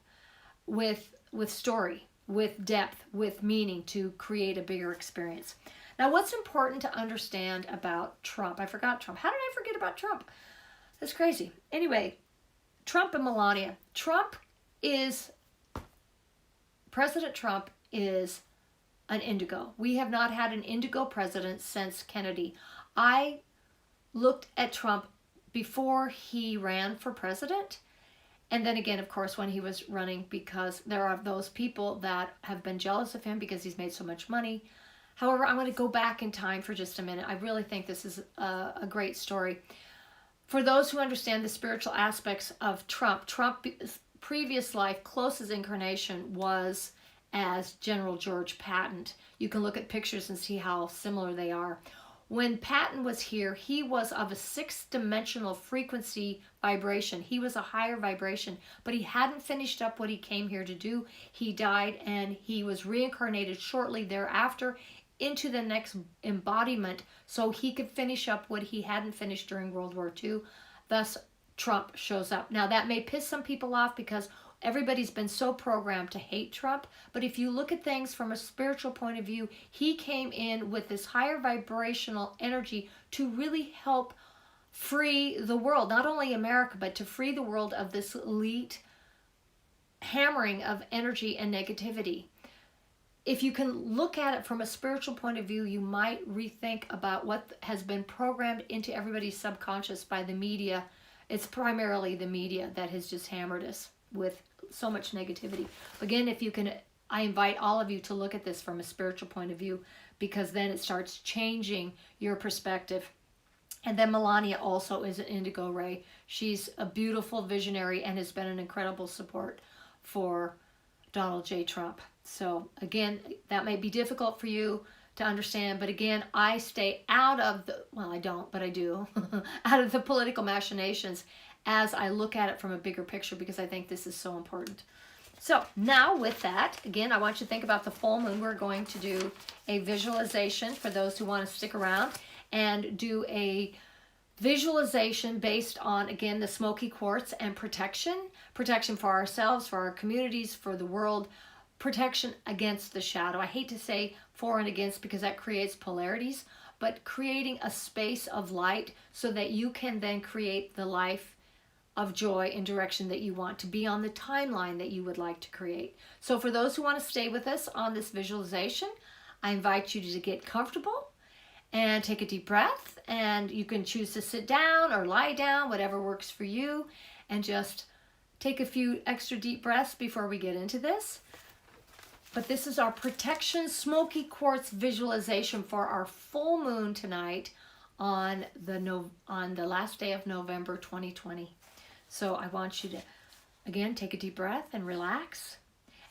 with story, with depth, with meaning to create a bigger experience. Now, what's important to understand about Trump? I forgot Trump. How did I forget about Trump? That's crazy. Anyway, Trump and Melania. President Trump is an indigo. We have not had an indigo president since Kennedy. I looked at Trump before he ran for president, and then again, of course, when he was running, because there are those people that have been jealous of him because he's made so much money. However, I'm going to go back in time for just a minute. I really think this is a great story. For those who understand the spiritual aspects of Trump's previous life, closest incarnation was as General George Patton. You can look at pictures and see how similar they are. When Patton was here, he was of a 6-dimensional frequency vibration. He was a higher vibration, but he hadn't finished up what he came here to do. He died and he was reincarnated shortly thereafter into the next embodiment so he could finish up what he hadn't finished during World War II. Thus, Trump shows up. Now, that may piss some people off because everybody's been so programmed to hate Trump, but if you look at things from a spiritual point of view, he came in with this higher vibrational energy to really help free the world, not only America, but to free the world of this elite hammering of energy and negativity. If you can look at it from a spiritual point of view, you might rethink about what has been programmed into everybody's subconscious by the media. It's primarily the media that has just hammered us with so much negativity. Again, if you can, I invite all of you to look at this from a spiritual point of view, because then it starts changing your perspective. And then Melania also is an indigo ray. She's a beautiful visionary and has been an incredible support for Donald J. Trump. So again, that may be difficult for you to understand, but again, I stay out of the, well, I don't, but I do, out of the political machinations as I look at it from a bigger picture, because I think this is so important. So now with that, again, I want you to think about the full moon. We're going to do a visualization for those who want to stick around and do a visualization based on, again, the smoky quartz and protection for ourselves, for our communities, for the world, protection against the shadow. I hate to say for and against because that creates polarities, but creating a space of light so that you can then create the life of joy and direction that you want to be on the timeline that you would like to create. So for those who want to stay with us on this visualization, I invite you to get comfortable and take a deep breath, and you can choose to sit down or lie down, whatever works for you, and just take a few extra deep breaths before we get into this. But this is our protection smoky quartz visualization for our full moon tonight on the last day of November 2020. So I want you to, again, take a deep breath and relax.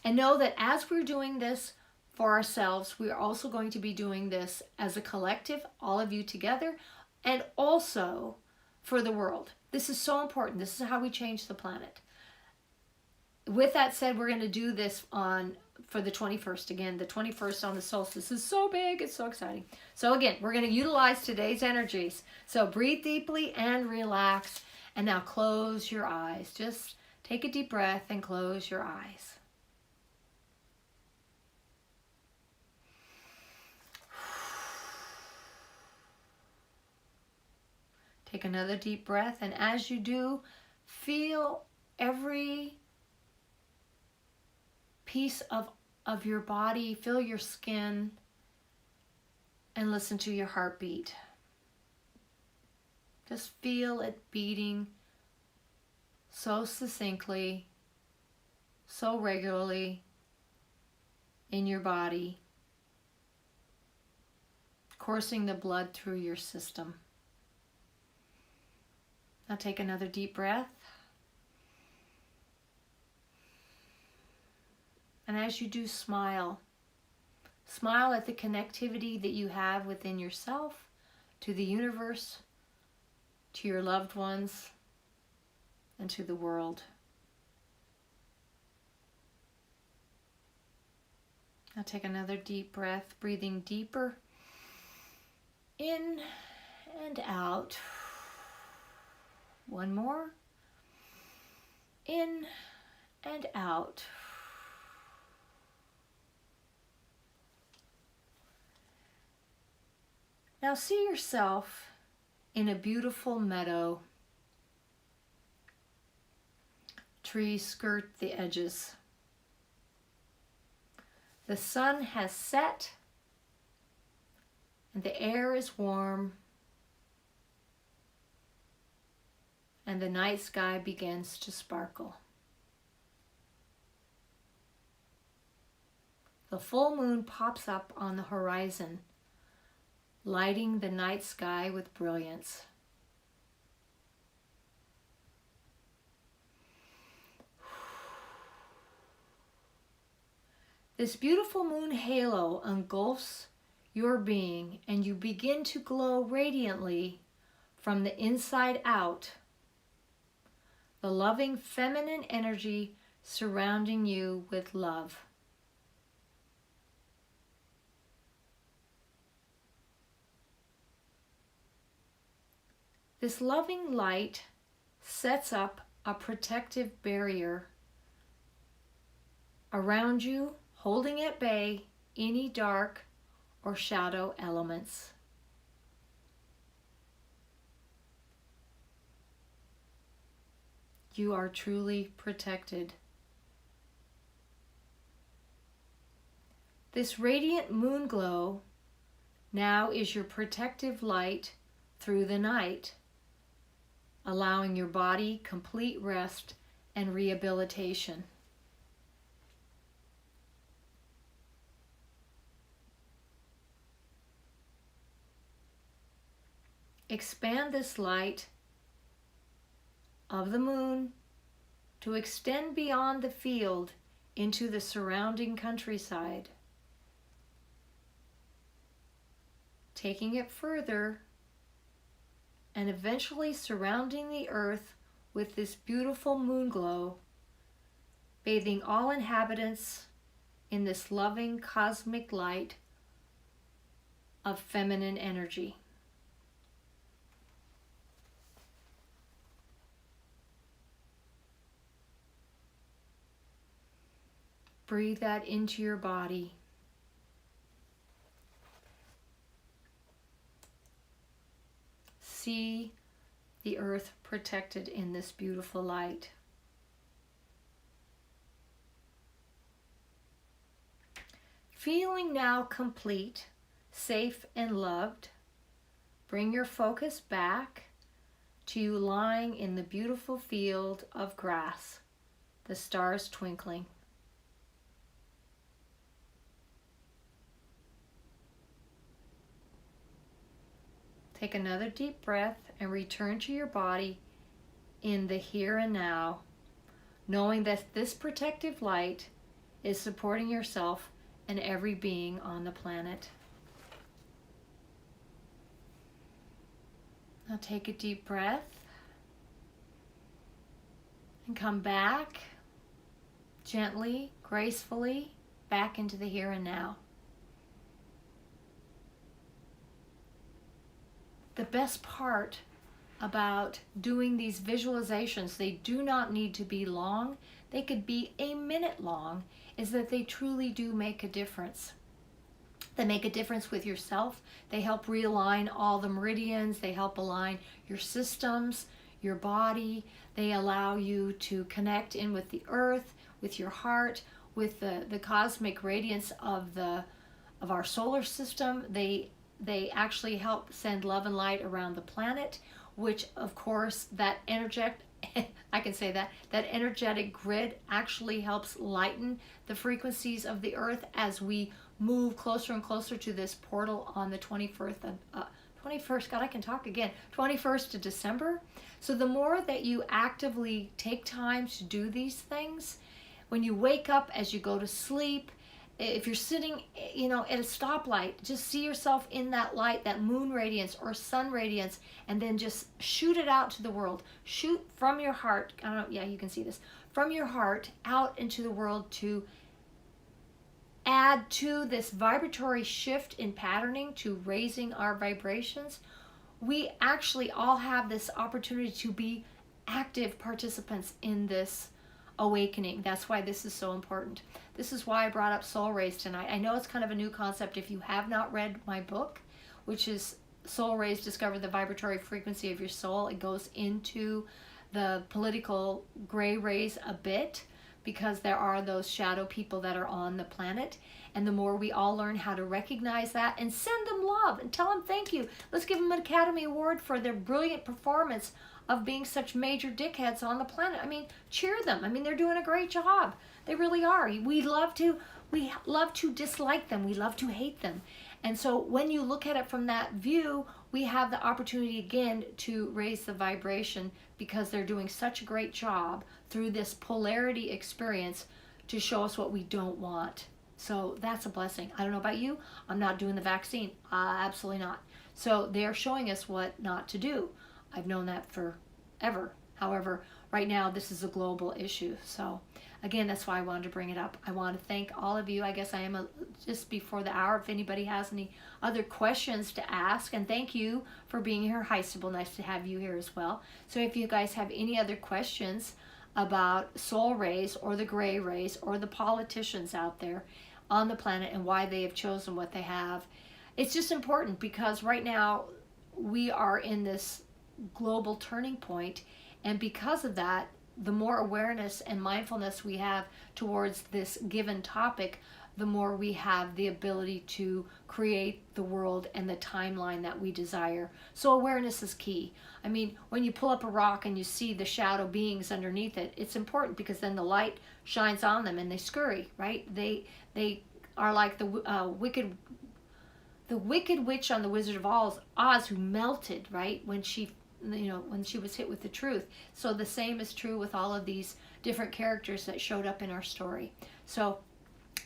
And know that as we're doing this for ourselves, we are also going to be doing this as a collective, all of you together, and also for the world. This is so important. This is how we change the planet. With that said, we're going to do this for the 21st. Again, the 21st on the solstice is so big. It's so exciting. So again, we're going to utilize today's energies. So breathe deeply and relax. And now close your eyes. Just take a deep breath and close your eyes. Take another deep breath, and as you do, feel every piece of your body, feel your skin, and listen to your heartbeat. Just feel it beating so succinctly, so regularly in your body, coursing the blood through your system. Now take another deep breath. And as you do, smile. Smile at the connectivity that you have within yourself, to the universe, to your loved ones, and to the world. Now take another deep breath, breathing deeper in and out. One more. In and out. Now see yourself in a beautiful meadow. Trees skirt the edges. The sun has set and the air is warm, and the night sky begins to sparkle. The full moon pops up on the horizon, lighting the night sky with brilliance. This beautiful moon halo engulfs your being, and you begin to glow radiantly from the inside out. The loving feminine energy surrounding you with love. This loving light sets up a protective barrier around you, holding at bay any dark or shadow elements. You are truly protected. This radiant moon glow now is your protective light through the night, allowing your body complete rest and rehabilitation. Expand this light of the moon to extend beyond the field into the surrounding countryside, taking it further and eventually surrounding the earth with this beautiful moon glow, bathing all inhabitants in this loving cosmic light of feminine energy. Breathe that into your body. See the earth protected in this beautiful light. Feeling now complete, safe, and loved, bring your focus back to you lying in the beautiful field of grass, the stars twinkling. Take another deep breath and return to your body in the here and now, knowing that this protective light is supporting yourself and every being on the planet. Now take a deep breath and come back gently, gracefully, back into the here and now. The best part about doing these visualizations, they do not need to be long, they could be a minute long, is that they truly do make a difference. They make a difference with yourself. They help realign all the meridians. They help align your systems, your body. They allow you to connect in with the earth, with your heart, with the cosmic radiance of our solar system. They actually help send love and light around the planet, which of course that I can say that energetic grid actually helps lighten the frequencies of the earth as we move closer and closer to this portal on the 21st of December. So the more that you actively take time to do these things, when you wake up, as you go to sleep, if you're sitting, at a stoplight, just see yourself in that light, that moon radiance or sun radiance, and then just shoot it out to the world. Shoot from your heart. I don't know. Yeah, you can see this. From your heart out into the world to add to this vibratory shift in patterning, to raising our vibrations. We actually all have this opportunity to be active participants in this awakening. That's why this is so important. This is why I brought up soul rays tonight. I know it's kind of a new concept. If you have not read my book, which is Soul Rays, Discover the Vibratory Frequency of Your Soul, it goes into the political gray rays a bit, because there are those shadow people that are on the planet. And the more we all learn how to recognize that and send them love and tell them thank you. Let's give them an Academy Award for their brilliant performance of being such major dickheads on the planet. I mean, cheer them. I mean, they're doing a great job. They really are. We love to dislike them. We love to hate them. And so when you look at it from that view, we have the opportunity again to raise the vibration, because they're doing such a great job through this polarity experience to show us what we don't want. So that's a blessing. I don't know about you. I'm not doing the vaccine. Absolutely not. So they're showing us what not to do. I've known that forever. However, right now this is a global issue. So again, that's why I wanted to bring it up. I want to thank all of you. I guess I am just before the hour. If anybody has any other questions to ask, and thank you for being here. Hi, Sybil. Nice to have you here as well. So if you guys have any other questions about soul rays or the gray rays or the politicians out there on the planet and why they have chosen what they have, it's just important, because right now we are in this global turning point, and because of that, the more awareness and mindfulness we have towards this given topic, the more we have the ability to create the world and the timeline that we desire. So awareness is key. I mean, when you pull up a rock and you see the shadow beings underneath it, it's important, because then the light shines on them and they scurry, right? They are like the wicked witch on the Wizard of Oz, who melted, right, when she was hit with the truth. So the same is true with all of these different characters that showed up in our story. So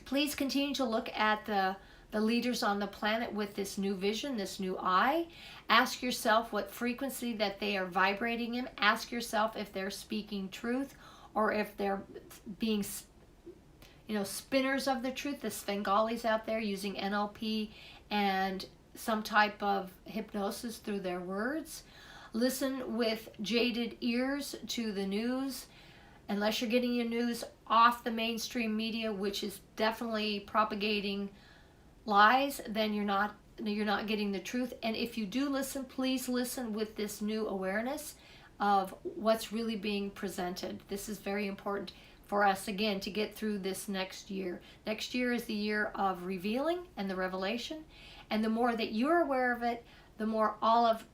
please continue to look at the leaders on the planet with this new vision, this new eye. Ask yourself what frequency that they are vibrating in. Ask yourself if they're speaking truth, or if they're being spinners of the truth, the Svengalis out there using NLP and some type of hypnosis through their words. Listen with jaded ears to the news, unless you're getting your news off the mainstream media, which is definitely propagating lies. Then you're not getting the truth. And if you do listen, please listen with this new awareness of what's really being presented. This is very important for us, again, to get through this next year. Next year is the year of revealing and the revelation. And the more that you're aware of it, the more all of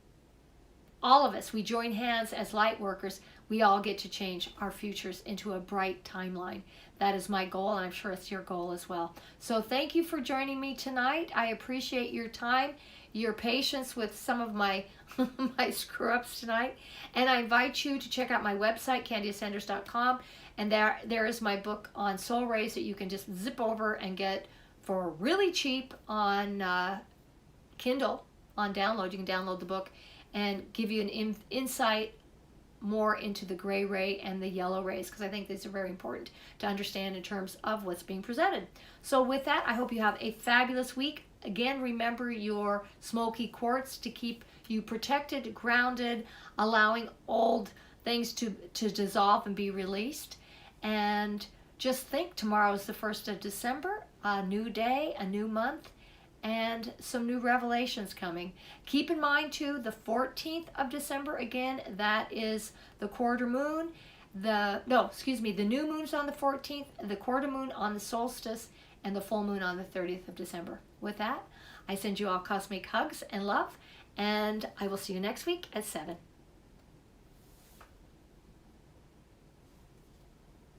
us, we join hands as light workers, we all get to change our futures into a bright timeline. That is my goal, and I'm sure it's your goal as well. So thank you for joining me tonight. I appreciate your time, your patience with some of my my screw-ups tonight. And I invite you to check out my website, candiasanders.com. And there is my book on soul rays that you can just zip over and get for really cheap on Kindle, on download. You can download the book and give you an insight more into the gray ray and the yellow rays, because I think these are very important to understand in terms of what's being presented. So with that, I hope you have a fabulous week. Again, remember your smoky quartz to keep you protected, grounded, allowing old things to dissolve and be released. And just think, tomorrow is the 1st of December, a new day, a new month, and some new revelations coming. Keep in mind too, the 14th of December, again, that is the quarter moon. The new moon's on the 14th, the quarter moon on the solstice, and the full moon on the 30th of December. With that, I send you all cosmic hugs and love, and I will see you next week at 7.